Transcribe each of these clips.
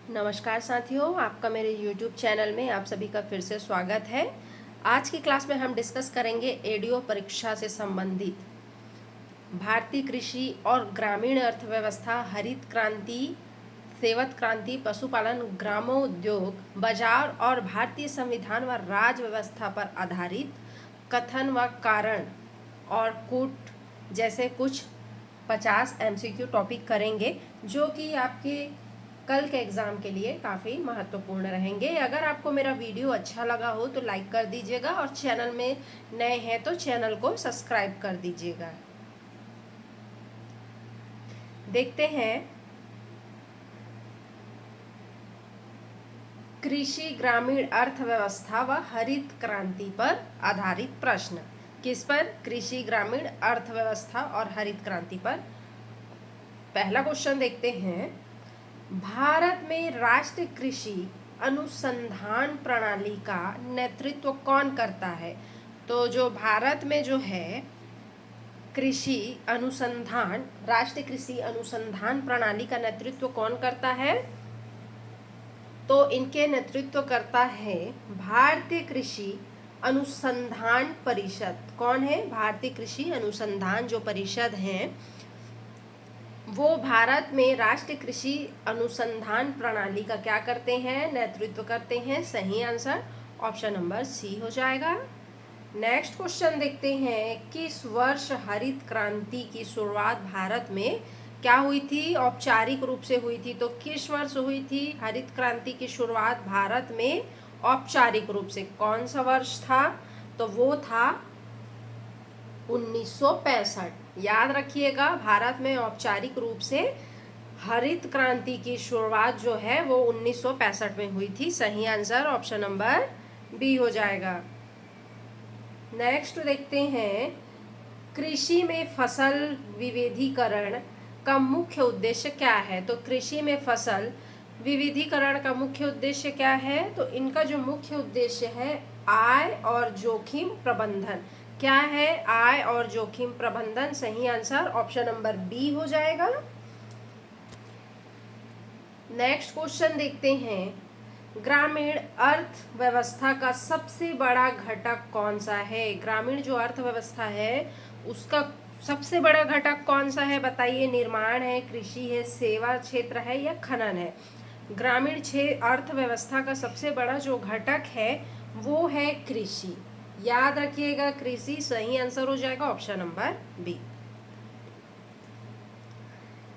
नमस्कार साथियों, आपका मेरे YouTube चैनल में आप सभी का फिर से स्वागत है। आज की क्लास में हम डिस्कस करेंगे एडीओ परीक्षा से संबंधित भारतीय कृषि और ग्रामीण अर्थव्यवस्था, हरित क्रांति, सेवत क्रांति, पशुपालन, ग्रामोद्योग, बाजार और भारतीय संविधान व राज्य व्यवस्था पर आधारित कथन व कारण और कूट जैसे कुछ 50 MCQ टॉपिक करेंगे, जो कि आपके कल के एग्ज़ाम के लिए काफ़ी महत्वपूर्ण रहेंगे। अगर आपको मेरा वीडियो अच्छा लगा हो तो लाइक कर दीजिएगा और चैनल में नए हैं तो चैनल को सब्सक्राइब कर दीजिएगा। देखते हैं कृषि, ग्रामीण अर्थव्यवस्था व हरित क्रांति पर आधारित प्रश्न। किस पर? कृषि, ग्रामीण अर्थव्यवस्था और हरित क्रांति पर। पहला क्वेश्चन देखते हैं, भारत में राष्ट्रीय कृषि अनुसंधान प्रणाली का नेतृत्व कौन करता है? तो जो भारत में जो है कृषि अनुसंधान, राष्ट्रीय कृषि अनुसंधान प्रणाली का नेतृत्व कौन करता है? तो इनके नेतृत्व करता है भारतीय कृषि अनुसंधान परिषद। कौन है? भारतीय कृषि अनुसंधान जो परिषद है वो भारत में राष्ट्रीय कृषि अनुसंधान प्रणाली का क्या करते हैं? नेतृत्व करते हैं। सही आंसर ऑप्शन नंबर सी हो जाएगा। नेक्स्ट क्वेश्चन देखते हैं, किस वर्ष हरित क्रांति की शुरुआत भारत में क्या हुई थी? औपचारिक रूप से हुई थी। तो किस वर्ष हुई थी हरित क्रांति की शुरुआत भारत में औपचारिक रूप से? कौन सा वर्ष था? तो वो था 1965। याद रखिएगा, भारत में औपचारिक रूप से हरित क्रांति की शुरुआत जो है वो 1965 में हुई थी। सही आंसर ऑप्शन नंबर बी हो जाएगा। नेक्स्ट देखते हैं, कृषि में फसल विविधीकरण का मुख्य उद्देश्य क्या है? तो कृषि में फसल विविधीकरण का मुख्य उद्देश्य क्या है? तो इनका जो मुख्य उद्देश्य है आय और जोखिम प्रबंधन। क्या है? आय और जोखिम प्रबंधन। सही आंसर ऑप्शन नंबर बी हो जाएगा। नेक्स्ट क्वेश्चन देखते हैं, ग्रामीण अर्थव्यवस्था का सबसे बड़ा घटक कौन सा है? ग्रामीण जो अर्थव्यवस्था है उसका सबसे बड़ा घटक कौन सा है? बताइए। निर्माण है, कृषि है, सेवा क्षेत्र है या खनन है? ग्रामीण अर्थव्यवस्था का सबसे बड़ा जो घटक है वो है कृषि। याद रखिएगा, कृषि। सही आंसर हो जाएगा option number B.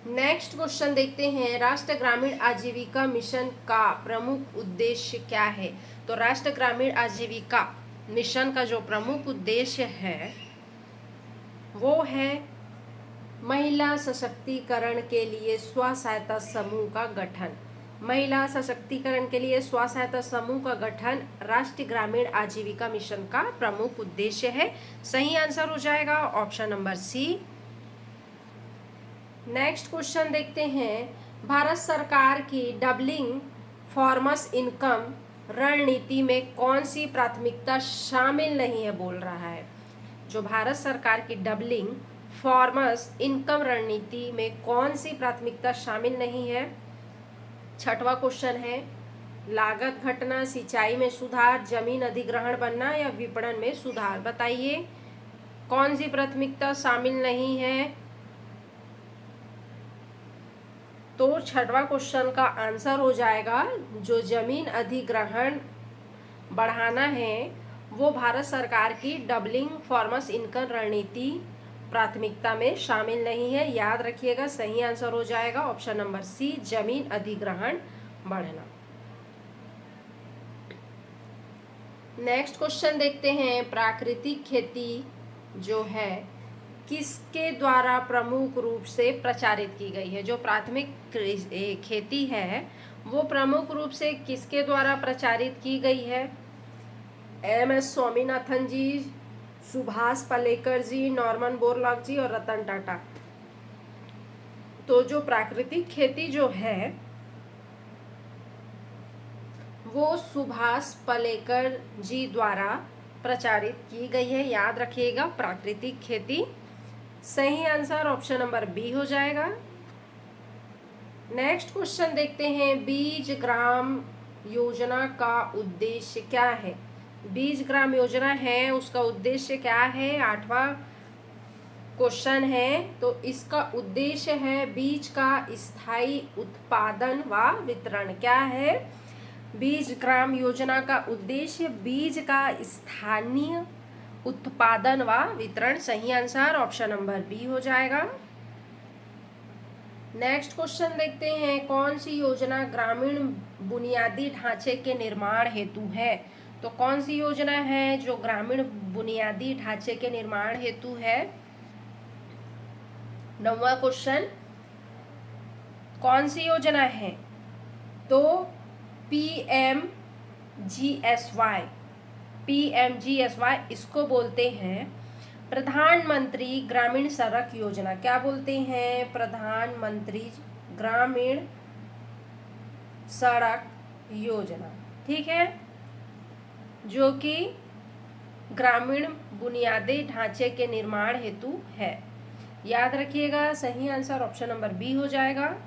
Next question देखते हैं, राष्ट्रीय ग्रामीण आजीविका मिशन का प्रमुख उद्देश्य क्या है? तो राष्ट्रीय ग्रामीण आजीविका मिशन का जो प्रमुख उद्देश्य है वो है महिला सशक्तिकरण के लिए स्व सहायता समूह का गठन। महिला सशक्तिकरण के लिए स्व सहायता समूह का गठन राष्ट्रीय ग्रामीण आजीविका मिशन का प्रमुख उद्देश्य है। सही आंसर हो जाएगा option number C. Next question देखते हैं, भारत सरकार की डबलिंग फार्मर्स इनकम रणनीति में कौन सी प्राथमिकता शामिल नहीं है? बोल रहा है जो भारत सरकार की डबलिंग फार्मर्स इनकम रणनीति में कौन सी प्राथमिकता शामिल नहीं है? छठवां क्वेश्चन है, लागत घटना, सिंचाई में सुधार, जमीन अधिग्रहण बनना या विपणन में सुधार। बताइए कौन सी प्राथमिकता शामिल नहीं है? तो छठवां क्वेश्चन का आंसर हो जाएगा जो जमीन अधिग्रहण बढ़ाना है वो भारत सरकार की डबलिंग फार्मर्स इनकम रणनीति प्राथमिकता में शामिल नहीं है। याद रखिएगा, सही आंसर हो जाएगा ऑप्शन नंबर सी, जमीन अधिग्रहण बढ़ना। नेक्स्ट क्वेश्चन देखते हैं, प्राकृतिक खेती जो है किसके द्वारा प्रमुख रूप से प्रचारित की गई है? जो प्राथमिक खेती है वो प्रमुख रूप से किसके द्वारा प्रचारित की गई है? MS स्वामीनाथन जी, सुभाष पालेकर जी, नॉर्मन बोरलॉग जी और रतन टाटा। तो जो प्राकृतिक खेती जो है वो सुभाष पालेकर जी द्वारा प्रचारित की गई है। याद रखिएगा, प्राकृतिक खेती। सही आंसर ऑप्शन नंबर बी हो जाएगा। नेक्स्ट क्वेश्चन देखते हैं, बीज ग्राम योजना का उद्देश्य क्या है। बीज ग्राम योजना है, उसका उद्देश्य क्या है, 8वां क्वेश्चन है। तो इसका उद्देश्य है बीज का स्थायी उत्पादन व वितरण। क्या है बीज ग्राम योजना का उद्देश्य? बीज का स्थानीय उत्पादन व वितरण। सही आंसर ऑप्शन नंबर बी हो जाएगा। नेक्स्ट क्वेश्चन देखते हैं, कौन सी योजना ग्रामीण बुनियादी ढांचे के निर्माण हेतु है। तो कौन सी योजना है जो ग्रामीण बुनियादी ढांचे के निर्माण हेतु है? 9वां क्वेश्चन, कौन सी योजना है? तो पीएमजीएसवाई इसको बोलते हैं प्रधानमंत्री ग्रामीण सड़क योजना। क्या बोलते हैं? प्रधानमंत्री ग्रामीण सड़क योजना। ठीक है, जो कि ग्रामीण बुनियादी ढांचे के निर्माण हेतु है। याद रखिएगा, सही आंसर ऑप्शन नंबर बी हो जाएगा।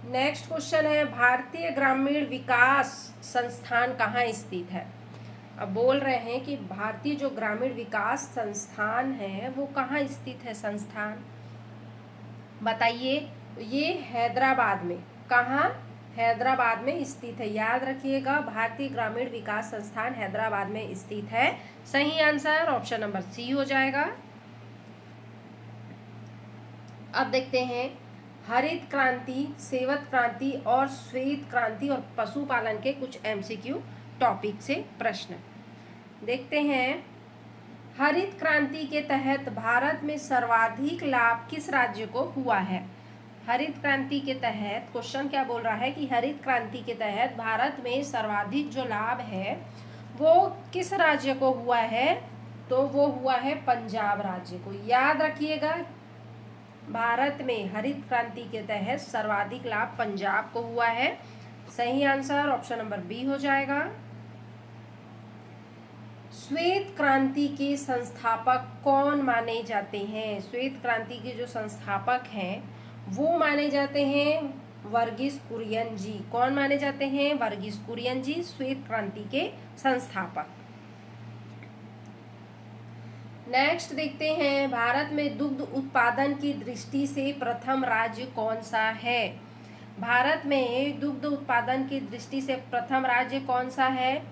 नेक्स्ट क्वेश्चन है, भारतीय ग्रामीण विकास संस्थान कहाँ स्थित है। अब बोल रहे हैं कि भारतीय जो ग्रामीण विकास संस्थान है वो कहाँ स्थित है। संस्थान बताइए। ये हैदराबाद में। कहाँ? हैदराबाद में स्थित है। याद रखिएगा, भारतीय ग्रामीण विकास संस्थान हैदराबाद में स्थित है। सही आंसर ऑप्शन नंबर सी हो जाएगा। अब देखते हैं, हरित क्रांति, सेवत क्रांति और श्वेत क्रांति और पशुपालन के कुछ एमसीक्यू टॉपिक से प्रश्न देखते हैं। हरित क्रांति के तहत भारत में सर्वाधिक लाभ किस राज्य को हुआ है। हरित क्रांति के तहत क्वेश्चन क्या बोल रहा है कि हरित क्रांति के तहत भारत में सर्वाधिक जो लाभ है वो किस राज्य को हुआ है। तो वो हुआ है पंजाब राज्य को। याद रखिएगा, भारत में हरित क्रांति के तहत सर्वाधिक लाभ पंजाब को हुआ है। सही आंसर ऑप्शन नंबर बी हो जाएगा। श्वेत क्रांति के संस्थापक कौन माने जाते हैं। श्वेत क्रांति के जो संस्थापक हैं वो माने जाते हैं वर्गीस कुरियन जी। कौन माने जाते हैं? वर्गीस कुरियन जी, श्वेत क्रांति के संस्थापक। नेक्स्ट देखते हैं, भारत में दुग्ध उत्पादन की दृष्टि से प्रथम राज्य कौन सा है। भारत में दुग्ध उत्पादन की दृष्टि से प्रथम राज्य कौन सा है।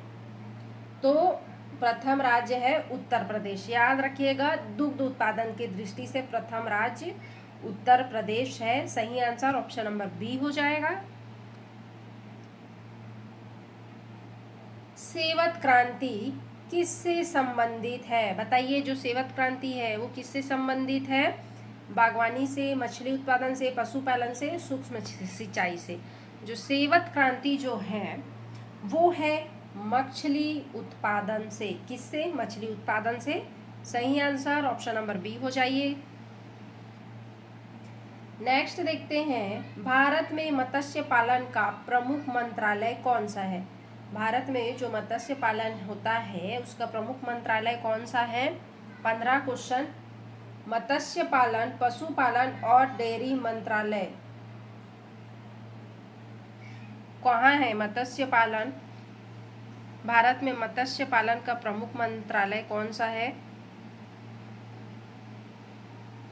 तो प्रथम राज्य है उत्तर प्रदेश। याद रखिएगा, दुग्ध उत्पादन की दृष्टि से प्रथम राज्य उत्तर प्रदेश है। सही आंसर ऑप्शन नंबर बी हो जाएगा। सेवत क्रांति किससे संबंधित है। बताइए, जो सेवत क्रांति है वो किससे संबंधित है। बागवानी से, मछली उत्पादन से, पशुपालन से, सूक्ष्म सिंचाई से। जो सेवत क्रांति जो है वो है मछली उत्पादन से। किससे? मछली उत्पादन से। सही आंसर ऑप्शन नंबर बी हो जाइए। नेक्स्ट देखते हैं, भारत में मत्स्य पालन का प्रमुख मंत्रालय कौन सा है। भारत में जो मत्स्य पालन होता है उसका प्रमुख मंत्रालय कौन सा है। 15 क्वेश्चन, मत्स्य पालन, पशुपालन और डेयरी मंत्रालय कहाँ है। मत्स्य पालन, भारत में मत्स्य पालन का प्रमुख मंत्रालय कौन सा है,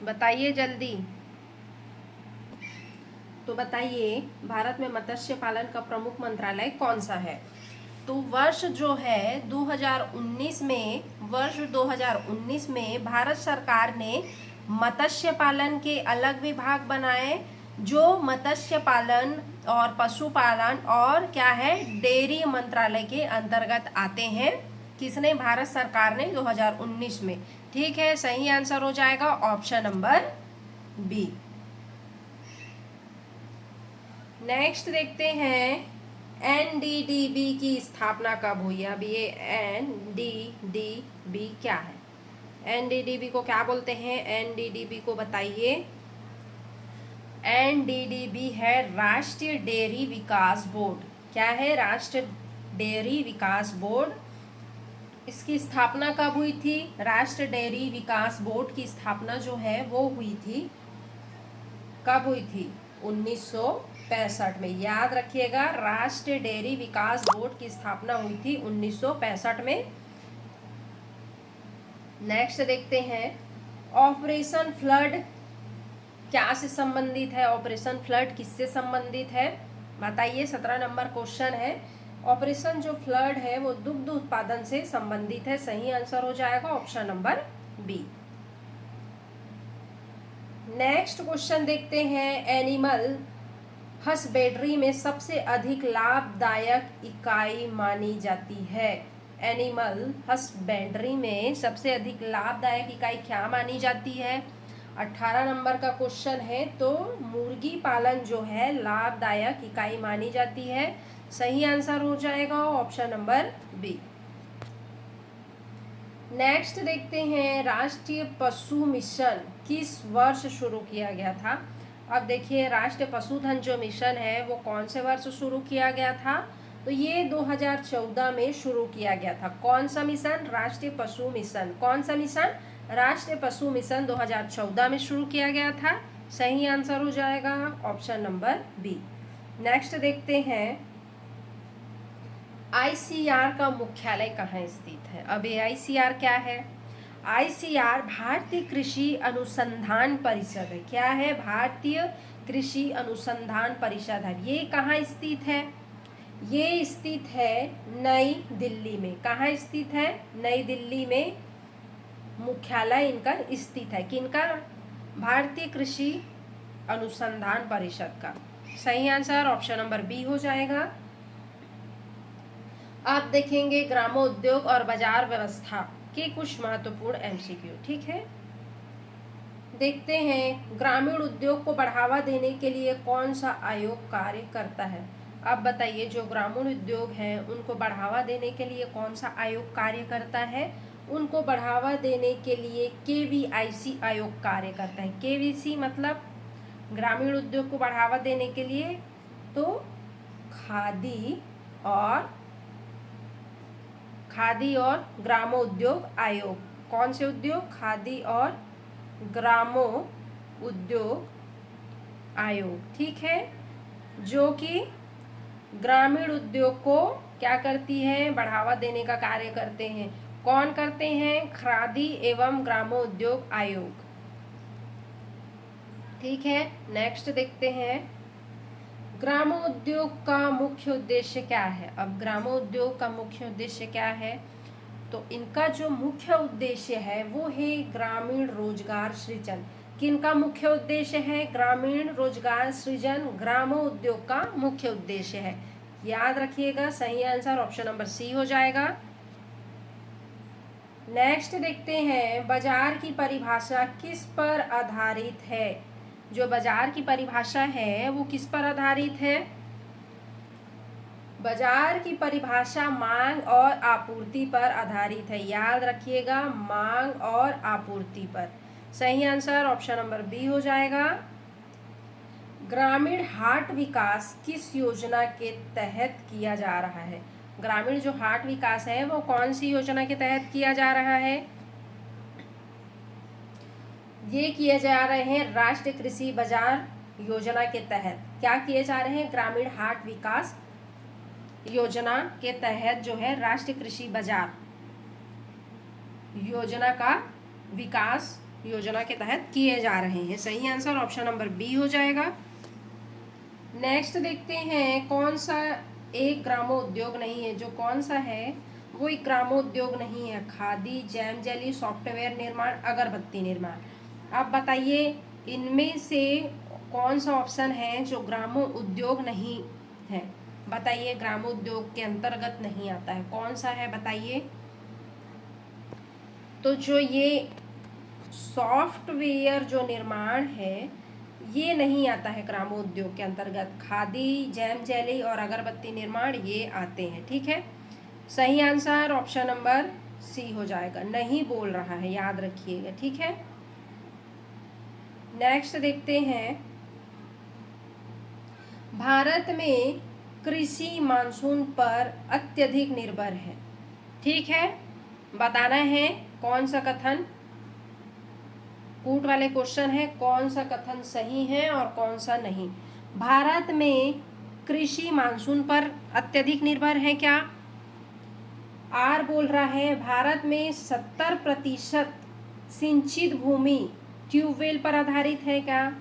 बताइए जल्दी। तो बताइए, भारत में मत्स्य पालन का प्रमुख मंत्रालय कौन सा है। तो वर्ष जो है 2019 में भारत सरकार ने मत्स्य पालन के अलग विभाग बनाए जो मत्स्य पालन और पशुपालन और क्या है डेयरी मंत्रालय के अंतर्गत आते हैं। किसने? भारत सरकार ने 2019 में। ठीक है, सही आंसर हो जाएगा ऑप्शन नंबर बी। नेक्स्ट देखते हैं, एनडीडीबी की स्थापना कब हुई। अब ये एनडीडीबी क्या है। एनडीडीबी को क्या बोलते हैं? एनडीडीबी को बताइए। एनडीडीबी है राष्ट्रीय डेयरी विकास बोर्ड। क्या है? राष्ट्रीय डेयरी विकास बोर्ड। इसकी स्थापना कब हुई थी? राष्ट्रीय डेयरी विकास बोर्ड की स्थापना जो है वो हुई थी कब हुई थी? 1965 में। याद रखिएगा, राष्ट्रीय डेयरी विकास बोर्ड की स्थापना हुई थी 1965 में। नेक्स्ट देखते हैं, ऑपरेशन फ्लड क्या से संबंधित है? ऑपरेशन फ्लड किससे संबंधित है? बताइए, 17 नंबर क्वेश्चन है। ऑपरेशन जो फ्लड है वो दुग्ध उत्पादन से संबंधित है। सही आंसर हो जाएगा option number B. Next question देखते हैं, एनिमल हस्बेंड्री में सबसे अधिक लाभदायक इकाई मानी जाती है? एनिमल हस्बेंड्री में सबसे अधिक लाभदायक इकाई क्या मानी जाती है? 18 नंबर का क्वेश्चन है। तो मुर्गी पालन जो है लाभदायक इकाई मानी जाती है। सही आंसर हो जाएगा ऑप्शन नंबर बी। नेक्स्ट देखते हैं, राष्ट्रीय पशु मिशन किस वर्ष शुरू किया गया था? अब देखिए, राष्ट्रीय पशुधन जो मिशन है वो कौन से वर्ष शुरू किया गया था? तो ये 2014 में शुरू किया गया था। कौन सा मिशन? राष्ट्रीय पशु मिशन। कौन सा मिशन? राष्ट्रीय पशु मिशन 2014 में शुरू किया गया था। सही आंसर हो जाएगा ऑप्शन नंबर बी। नेक्स्ट देखते हैं, आईसीआर का मुख्यालय कहाँ स्थित है? अब ये आईसीआर क्या है? आईसीआर भारतीय कृषि अनुसंधान परिषद है। क्या है? भारतीय कृषि अनुसंधान परिषद है। ये कहाँ स्थित है? ये स्थित है नई दिल्ली में। कहाँ स्थित है? नई दिल्ली में मुख्यालय इनका स्थित है। किनका? भारतीय कृषि अनुसंधान परिषद का। सही आंसर ऑप्शन नंबर बी हो जाएगा। आप देखेंगे ग्रामोद्योग और बाजार व्यवस्था के कुछ महत्वपूर्ण एमसीक्यू। ठीक है, देखते हैं, ग्रामीण उद्योग को बढ़ावा देने के लिए कौन सा आयोग कार्य करता है? अब बताइए, जो ग्रामीण उद्योग हैं उनको बढ़ावा देने के लिए कौन सा आयोग कार्य करता है? उनको बढ़ावा देने के लिए केवीआईसी आयोग कार्य करता है। केवीसी मतलब ग्रामीण उद्योग को बढ़ावा देने के लिए तो खादी और ग्रामोद्योग आयोग। कौन से उद्योग? खादी और ग्रामो उद्योग आयोग। ठीक है, जो कि ग्रामीण उद्योग को क्या करती है? बढ़ावा देने का कार्य करते हैं। कौन करते हैं? खादी एवं ग्रामोद्योग आयोग। ठीक है, नेक्स्ट देखते हैं, ग्रामोद्योग का मुख्य उद्देश्य क्या है? अब ग्रामोद्योग का मुख्य उद्देश्य क्या है? तो इनका जो मुख्य उद्देश्य है वो है ग्रामीण रोजगार सृजन। किनका मुख्य उद्देश्य है? ग्रामीण रोजगार सृजन ग्रामोद्योग का मुख्य उद्देश्य है। याद रखिएगा, सही आंसर ऑप्शन नंबर सी हो जाएगा। नेक्स्ट देखते हैं, बाजार की परिभाषा किस पर आधारित है? जो बाजार की परिभाषा है वो किस पर आधारित है? बाजार की परिभाषा मांग और आपूर्ति पर आधारित है। याद रखिएगा, मांग और आपूर्ति पर। सही आंसर ऑप्शन नंबर बी हो जाएगा। ग्रामीण हाट विकास किस योजना के तहत किया जा रहा है? ग्रामीण जो हाट विकास है वो कौन सी योजना के तहत किया जा रहा है? ये किए जा रहे हैं राष्ट्रीय कृषि बाजार योजना के तहत। क्या किए जा रहे हैं? ग्रामीण हाट विकास योजना के तहत जो है राष्ट्रीय कृषि बाजार योजना का विकास योजना के तहत किए जा रहे हैं। सही आंसर ऑप्शन नंबर बी हो जाएगा। नेक्स्ट देखते हैं, कौन सा एक ग्रामोद्योग नहीं है? जो कौन सा है वो एक ग्रामोद्योग नहीं है। खादी, जैम जेली, सॉफ्टवेयर निर्माण, अगरबत्ती निर्माण। आप बताइए, इनमें से कौन सा ऑप्शन है जो ग्रामो उद्योग नहीं है? बताइए, ग्रामोद्योग के अंतर्गत नहीं आता है। कौन सा है बताइए? तो जो ये सॉफ्टवेयर जो निर्माण है ये नहीं आता है ग्रामोद्योग के अंतर्गत। खादी, जैम जेली और अगरबत्ती निर्माण ये आते हैं। ठीक है, सही आंसर ऑप्शन नंबर सी हो जाएगा। नहीं बोल रहा है, याद रखिएगा। ठीक है, नेक्स्ट देखते हैं, भारत में कृषि मानसून पर अत्यधिक निर्भर है। ठीक है, बताना है कौन सा कथन? कूट वाले क्वेश्चन है, कौन सा कथन सही है और कौन सा नहीं। भारत में कृषि मानसून पर अत्यधिक निर्भर है क्या? आर बोल रहा है भारत में 70% सिंचित भूमि ट्यूबवेल पर आधारित है क्या?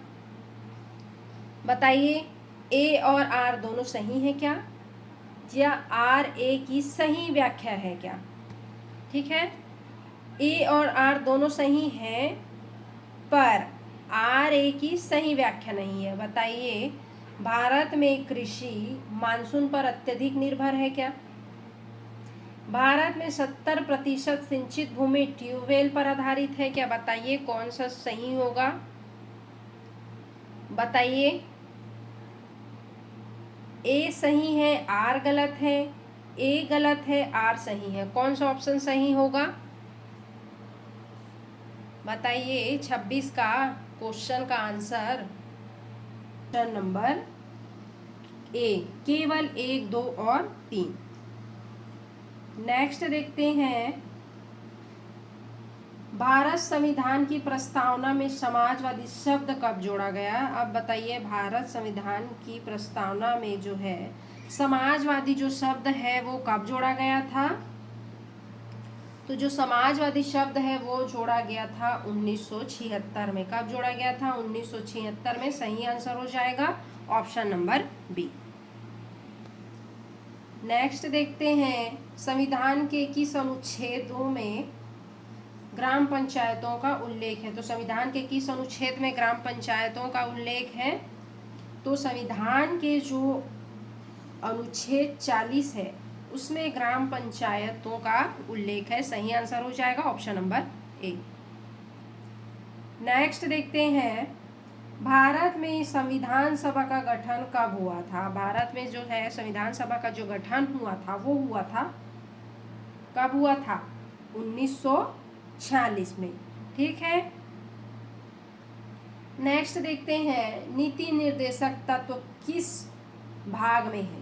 बताइए, ए और आर दोनों सही है क्या, या आर ए की सही व्याख्या है क्या? ठीक है, ए और आर दोनों सही हैं, पर आर ए की सही व्याख्या नहीं है। बताइए, भारत में कृषि मानसून पर अत्यधिक निर्भर है क्या? भारत में 70% सिंचित भूमि ट्यूबवेल पर आधारित है क्या? बताइए कौन सा सही होगा, बताइए। ए सही है, आर गलत है, ए गलत है, आर सही है, कौन सा ऑप्शन सही होगा? बताइए 26 का क्वेश्चन का आंसर ऑप्शन नंबर ए, केवल 1, 2 और 3। नेक्स्ट देखते हैं, भारत संविधान की प्रस्तावना में समाजवादी शब्द कब जोड़ा गया? अब बताइए, भारत संविधान की प्रस्तावना में जो है समाजवादी जो शब्द है वो कब जोड़ा गया था? तो जो समाजवादी शब्द है वो जोड़ा गया था 1976 में। कब जोड़ा गया था? 1976 में। सही आंसर हो जाएगा ऑप्शन नंबर बी। नेक्स्ट देखते हैं, संविधान के किस अनुच्छेदों में ग्राम पंचायतों का उल्लेख है? तो संविधान के किस अनुच्छेद में ग्राम पंचायतों का उल्लेख है? तो संविधान के जो अनुच्छेद 40 है उसमें ग्राम पंचायतों का उल्लेख है। सही आंसर हो जाएगा ऑप्शन नंबर ए। नेक्स्ट देखते हैं, भारत में संविधान सभा का गठन कब हुआ था? भारत में जो है संविधान सभा का जो गठन हुआ था वो हुआ था, कब हुआ था? 1946 में। ठीक है, नेक्स्ट देखते हैं, नीति निर्देशक तत्व किस भाग में है?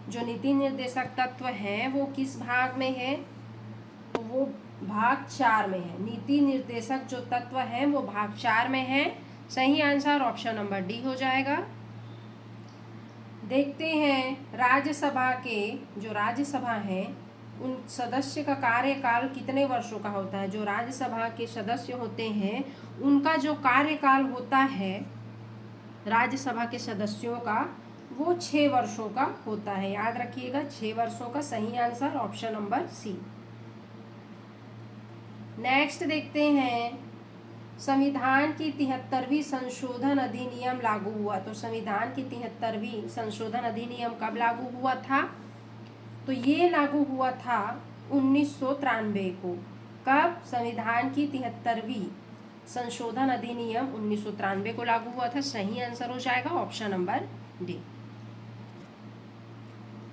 जो नीति निर्देशक तत्व है वो किस भाग में है? तो वो भाग 4 में है। नीति निर्देशक जो तत्व है वो भाग 4 में है। सही आंसर ऑप्शन नंबर डी हो जाएगा। देखते हैं, राज्यसभा के जो राज्यसभा है उन सदस्य का कार्यकाल कितने वर्षों का होता है? जो राज्यसभा के सदस्य होते हैं उनका जो कार्यकाल होता है राज्यसभा के सदस्यों का वो 6 वर्षों का होता है। याद रखिएगा 6 वर्षों का। सही answer option number C. Next देखते हैं, संविधान की 73वीं संशोधन अधिनियम लागू हुआ। तो संविधान की 73वीं संशोधन अधिनियम कब लागू हुआ था? तो ये लागू हुआ था 1993 को। कब? संविधान की 73वीं संशोधन अधिनियम 1993 को लागू हुआ था। सही आंसर हो जाएगा ऑप्शन नंबर डी।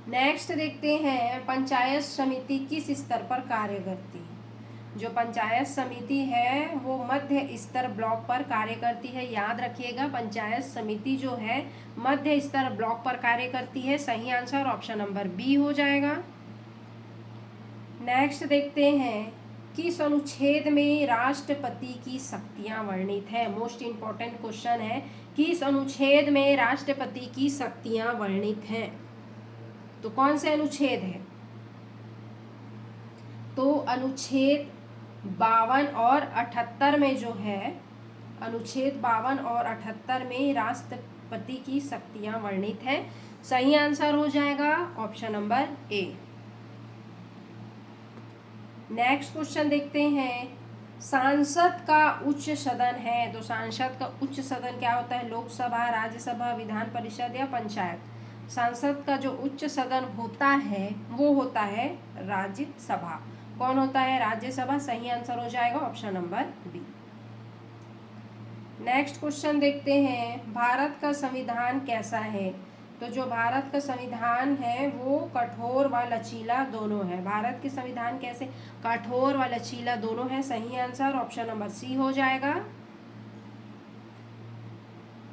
नेक्स्ट देखते हैं, पंचायत समिति किस स्तर पर कार्य करती है? जो पंचायत समिति है वो मध्य स्तर ब्लॉक पर कार्य करती है। याद रखिएगा पंचायत समिति जो है मध्य स्तर ब्लॉक पर कार्य करती है। सही आंसर ऑप्शन नंबर बी हो जाएगा। नेक्स्ट देखते हैं, किस अनुच्छेद में राष्ट्रपति की शक्तियां वर्णित है? मोस्ट इंपॉर्टेंट क्वेश्चन है, किस अनुच्छेद में राष्ट्रपति की शक्तियां वर्णित हैं? तो कौन से अनुच्छेद है? तो अनुच्छेद 52 और 78 में जो है, अनुच्छेद 52 और 78 में राष्ट्रपति की शक्तियां वर्णित है। सही आंसर हो जाएगा option number A. Next question देखते हैं, सांसद का उच्च सदन है। तो सांसद का उच्च सदन क्या होता है? लोकसभा, राज्यसभा, विधान परिषद या पंचायत। सांसद का जो उच्च सदन होता है वो होता है राज्यसभा। कौन होता है? राज्यसभा। सही आंसर हो जाएगा option number B. Next question देखते हैं, भारत का संविधान कैसा है? तो जो भारत का संविधान है वो कठोर व लचीला दोनों है। भारत के संविधान कैसे? कठोर व लचीला दोनों है। सही आंसर ऑप्शन नंबर सी हो जाएगा।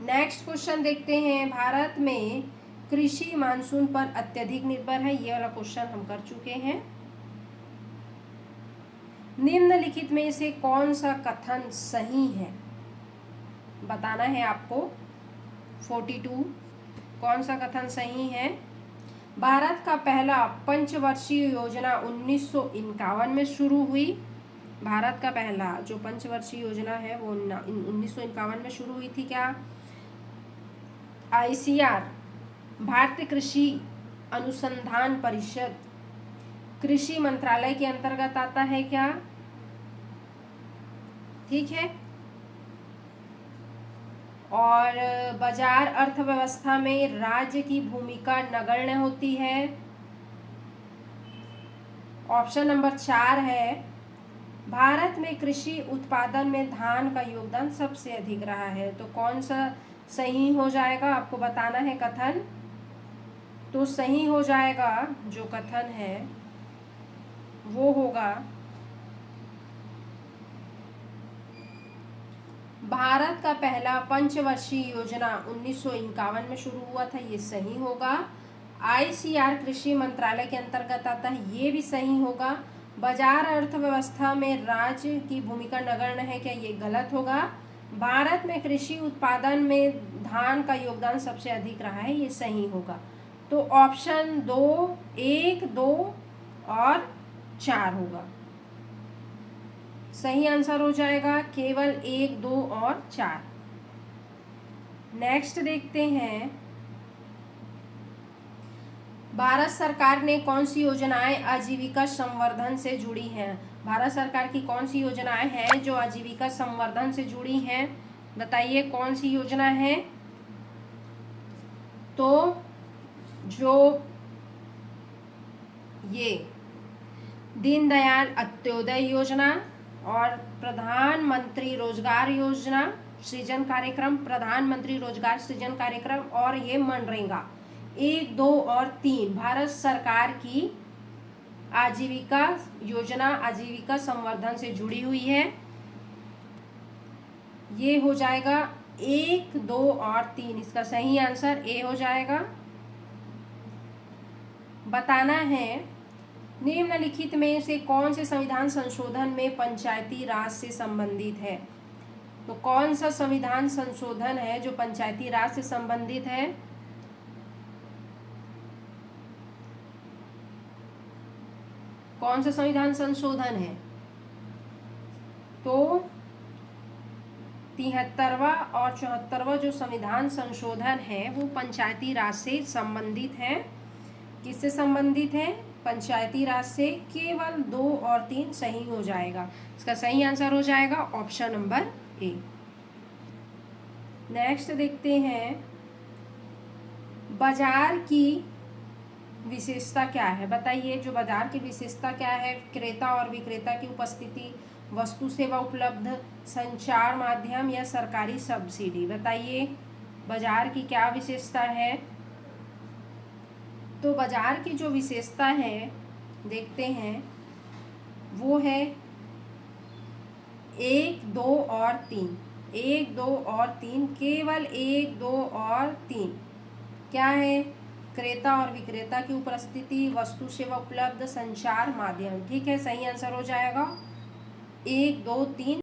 नेक्स्ट क्वेश्चन देखते हैं, भारत में कृषि मानसून पर अत्यधिक निर्भर है। ये वाला क्वेश्चन हम कर चुके हैं। निम्नलिखित में से कौन सा कथन सही है? बताना है आपको। 42 कौन सा कथन सही है? भारत का पहला पंचवर्षीय योजना 1951 में शुरू हुई। भारत का पहला जो पंचवर्षीय योजना है वो 1951 में शुरू हुई थी। क्या? ICR भारतीय कृषि अनुसंधान परिषद कृषि मंत्रालय के अंतर्गत आता है क्या? ठीक है। और बाजार अर्थव्यवस्था में राज्य की भूमिका नगण्य होती है। ऑप्शन नंबर 4 है, भारत में कृषि उत्पादन में धान का योगदान सबसे अधिक रहा है। तो कौन सा सही हो जाएगा आपको बताना है कथन। तो सही हो जाएगा जो कथन है वो होगा भारत का पहला पंचवर्षीय योजना 1951 में शुरू हुआ था, ये सही होगा। ICR कृषि मंत्रालय के अंतर्गत आता है, ये भी सही होगा। बाजार अर्थव्यवस्था में राज्य की भूमिका नगण्य है, क्या? ये गलत होगा। भारत में कृषि उत्पादन में धान का योगदान सबसे अधिक रहा है, ये सही होगा। तो ऑप्शन 2, 1, 2 और 4 होगा। सही आंसर हो जाएगा केवल 1, 2 और 4। नेक्स्ट देखते हैं, भारत सरकार ने कौन सी योजनाएं आजीविका संवर्धन से जुड़ी हैं? भारत सरकार की कौन सी योजनाएं हैं जो आजीविका संवर्धन से जुड़ी हैं? बताइए कौन सी योजना है? तो जो ये दीनदयाल अंत्योदय योजना और प्रधानमंत्री रोजगार योजना सृजन कार्यक्रम, प्रधानमंत्री रोजगार सृजन कार्यक्रम और ये मनरेगा 1, 2 और 3 भारत सरकार की आजीविका योजना आजीविका संवर्धन से जुड़ी हुई है। ये हो जाएगा 1, 2 और 3। इसका सही आंसर ए हो जाएगा। बताना है, निम्नलिखित में से कौन से संविधान संशोधन में पंचायती राज से संबंधित है? तो कौन सा संविधान संशोधन है जो पंचायती राज से संबंधित है? कौन सा संविधान संशोधन है? तो 73वां और 74वां जो संविधान संशोधन है वो पंचायती राज से संबंधित है। किससे संबंधित है? पंचायती राज से। केवल 2 और 3 सही हो जाएगा। इसका सही आंसर हो जाएगा ऑप्शन नंबर ए। नेक्स्ट देखते हैं, बाजार की विशेषता क्या है? बताइए जो बाजार की विशेषता क्या है? क्रेता और विक्रेता की उपस्थिति, वस्तु सेवा उपलब्ध, संचार माध्यम या सरकारी सब्सिडी। बताइए बाजार की क्या विशेषता है? तो बाजार की जो विशेषता है देखते हैं वो है 1, 2 और 3। 1, 2 और 3, केवल 1, 2 और 3 क्या है? क्रेता और विक्रेता की उपस्थिति, वस्तु सेवा उपलब्ध, संचार माध्यम। ठीक है, सही आंसर हो जाएगा 1, 2, 3।